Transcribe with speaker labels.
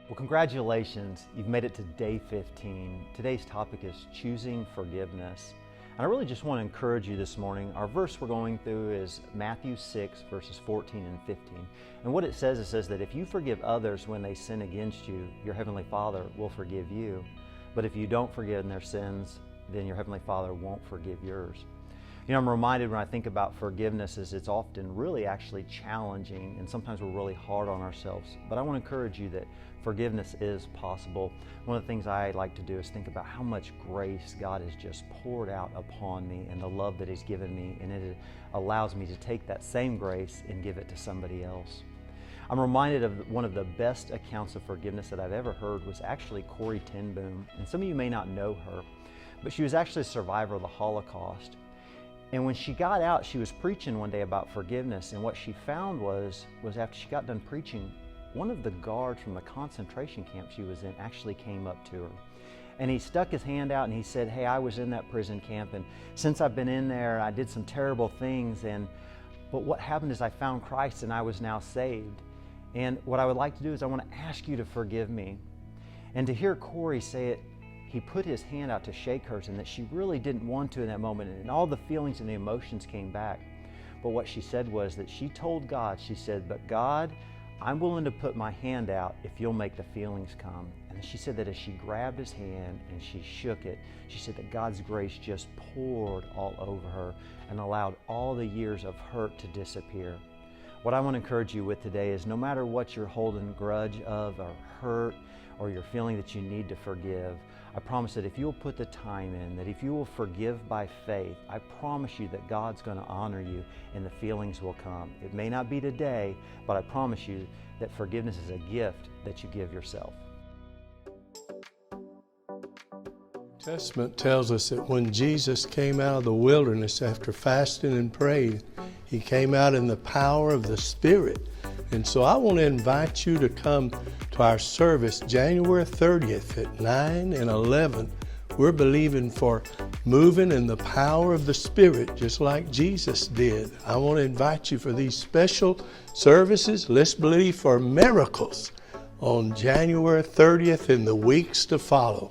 Speaker 1: Well, congratulations. You've made it to day 15. Today's topic is choosing forgiveness. And I really just want to encourage you this morning. Our verse we're going through is Matthew 6, verses 14 and 15. And what it says that if you forgive others when they sin against you, your Heavenly Father will forgive you. But if you don't forgive their sins, then your Heavenly Father won't forgive yours. You know, I'm reminded when I think about forgiveness is it's often really actually challenging, and sometimes we're really hard on ourselves. But I want to encourage you that forgiveness is possible. One of the things I like to do is think about how much grace God has just poured out upon me and the love that He's given me, and it allows me to take that same grace and give it to somebody else. I'm reminded of one of the best accounts of forgiveness that I've ever heard was actually Corrie ten Boom. And some of you may not know her, but she was actually a survivor of the Holocaust. And when she got out, she was preaching one day about forgiveness, and what she found was after she got done preaching, one of the guards from the concentration camp she was in actually came up to her. And he stuck his hand out and he said, "Hey, I was in that prison camp, and since I've been in there, I did some terrible things, but what happened is I found Christ and I was now saved. And what I would like to do is I want to ask you to forgive me." And to hear Corrie say it, he put his hand out to shake hers, and that she really didn't want to in that moment, and all the feelings and the emotions came back. But what she said was that she told God, she said, "But God, I'm willing to put my hand out if you'll make the feelings come." And she said that as she grabbed his hand and she shook it, she said that God's grace just poured all over her and allowed all the years of hurt to disappear. What I want to encourage you with today is no matter what you're holding grudge of or hurt, or you're feeling that you need to forgive, I promise that if you'll put the time in, that if you will forgive by faith, I promise you that God's going to honor you and the feelings will come. It may not be today, but I promise you that forgiveness is a gift that you give yourself.
Speaker 2: Testament tells us that when Jesus came out of the wilderness after fasting and praying, He came out in the power of the Spirit. And so I want to invite you to come to our service January 30th at 9 and 11. We're believing for moving in the power of the Spirit just like Jesus did. I want to invite you for these special services. Let's believe for miracles on January 30th and the weeks to follow.